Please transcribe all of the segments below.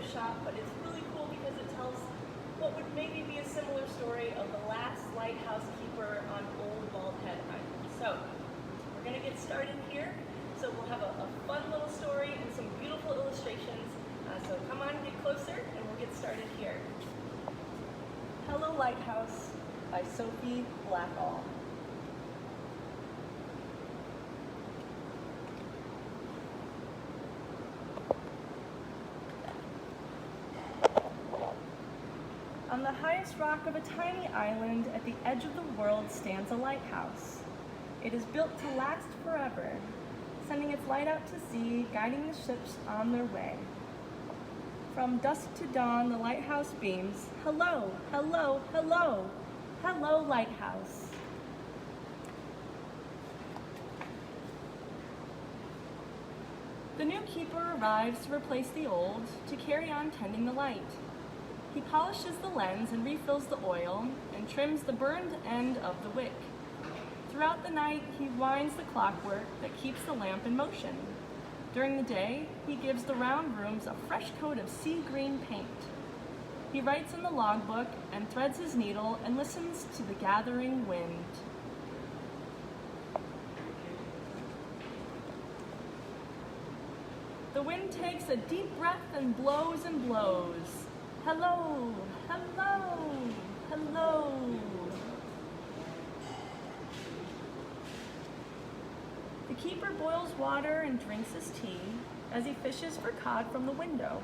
shop, but it's really cool because it tells what would maybe be a similar story of the last lighthouse keeper on Old Bald Head Island. So we're going to get started here. So we'll have a fun little story and some beautiful illustrations. So come on, get closer, and we'll get started here. Hello Lighthouse by Sophie Blackall. On the highest rock of a tiny island at the edge of the world stands a lighthouse. It is built to last forever, sending its light out to sea, guiding the ships on their way. From dusk to dawn, the lighthouse beams. Hello, hello, hello, hello, lighthouse. The new keeper arrives to replace the old, to carry on tending the light. He polishes the lens and refills the oil and trims the burned end of the wick. Throughout the night, he winds the clockwork that keeps the lamp in motion. During the day, he gives the round rooms a fresh coat of sea green paint. He writes in the logbook and threads his needle and listens to the gathering wind. The wind takes a deep breath and blows and blows. Hello, hello, hello. The keeper boils water and drinks his tea as he fishes for cod from the window.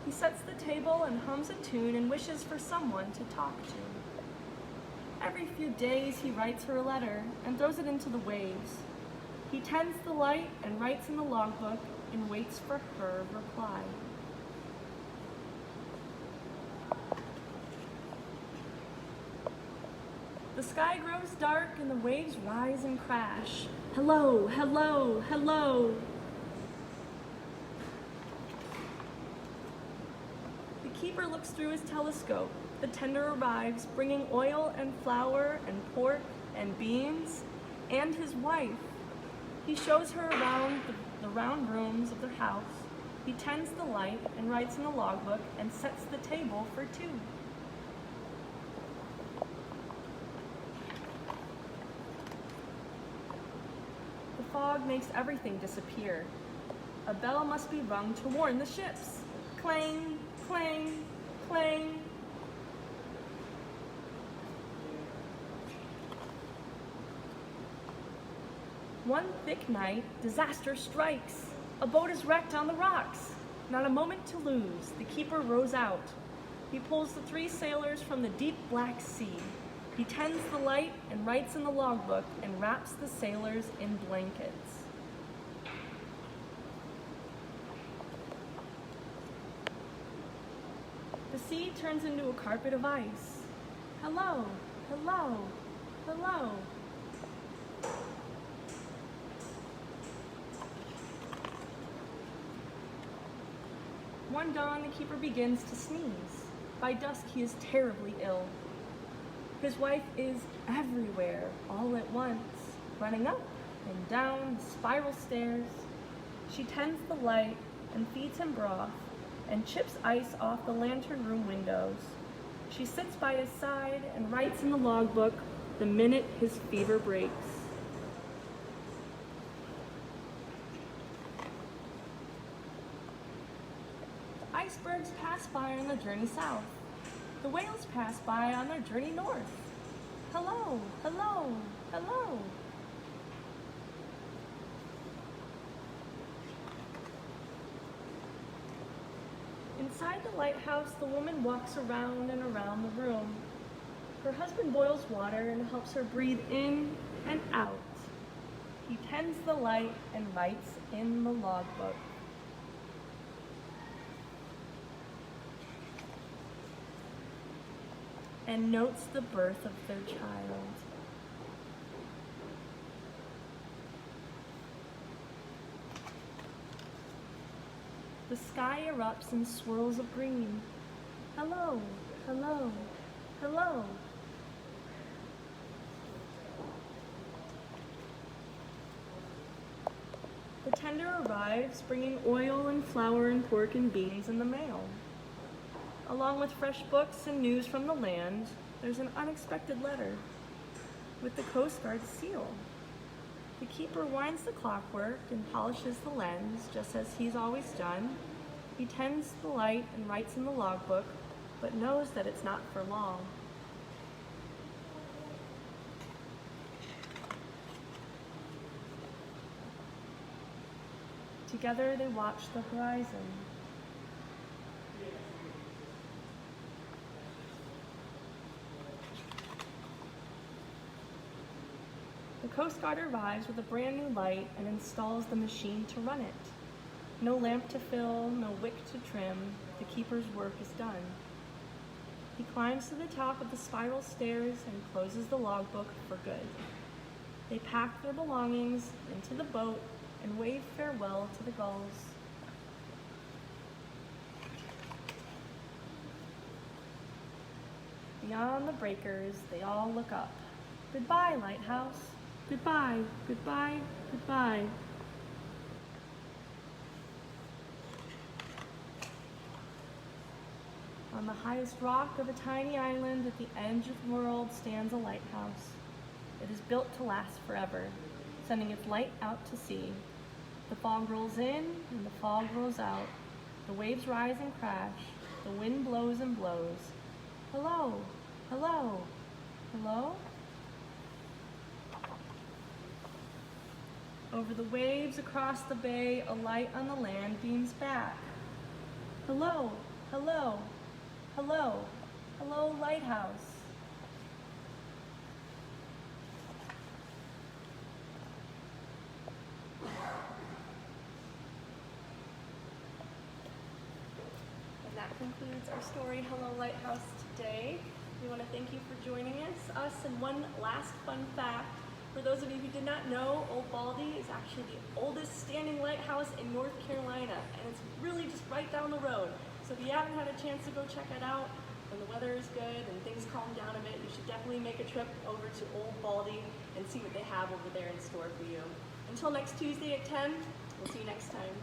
He sets the table and hums a tune and wishes for someone to talk to. Every few days he writes her a letter and throws it into the waves. He tends the light and writes in the logbook and waits for her reply. The sky grows dark and the waves rise and crash. Hello, hello, hello. The keeper looks through his telescope. The tender arrives, bringing oil and flour and pork and beans, and his wife. He shows her around the round rooms of their house. He tends the light and writes in the logbook and sets the table for two. The fog makes everything disappear. A bell must be rung to warn the ships. Clang, clang, clang. One thick night, disaster strikes. A boat is wrecked on the rocks. Not a moment to lose, the keeper rows out. He pulls the three sailors from the deep black sea. He tends the light and writes in the logbook and wraps the sailors in blankets. The sea turns into a carpet of ice. Hello, hello, hello. One dawn, the keeper begins to sneeze. By dusk, he is terribly ill. His wife is everywhere, all at once, running up and down the spiral stairs. She tends the light and feeds him broth and chips ice off the lantern room windows. She sits by his side and writes in the logbook the minute his fever breaks. Icebergs pass by on their journey south. The whales pass by on their journey north. Hello, hello, hello. Inside the lighthouse, the woman walks around and around the room. Her husband boils water and helps her breathe in and out. He tends the light and writes in the logbook. And notes the birth of their child. The sky erupts in swirls of green. Hello, hello, hello. The tender arrives, bringing oil and flour and pork and beans in the mail. Along with fresh books and news from the land, there's an unexpected letter with the Coast Guard's seal. The keeper winds the clockwork and polishes the lens, just as he's always done. He tends the light and writes in the logbook, but knows that it's not for long. Together they watch the horizon. The Coast Guard arrives with a brand new light and installs the machine to run it. No lamp to fill, no wick to trim, the keeper's work is done. He climbs to the top of the spiral stairs and closes the logbook for good. They pack their belongings into the boat and wave farewell to the gulls. Beyond the breakers, they all look up. Goodbye, Lighthouse. Goodbye, goodbye, goodbye. On the highest rock of a tiny island at the edge of the world stands a lighthouse. It is built to last forever, sending its light out to sea. The fog rolls in and the fog rolls out. The waves rise and crash. The wind blows and blows. Hello, hello, hello? Over the waves across the bay, a light on the land beams back. Hello, hello, hello, hello, Lighthouse. And that concludes our story, Hello, Lighthouse, today. We want to thank you for joining us. And one last fun fact. For those of you who did not know, Old Baldy is actually the oldest standing lighthouse in North Carolina, and it's really just right down the road. So if you haven't had a chance to go check it out, when the weather is good and things calm down a bit, you should definitely make a trip over to Old Baldy and see what they have over there in store for you. Until next Tuesday at 10, we'll see you next time.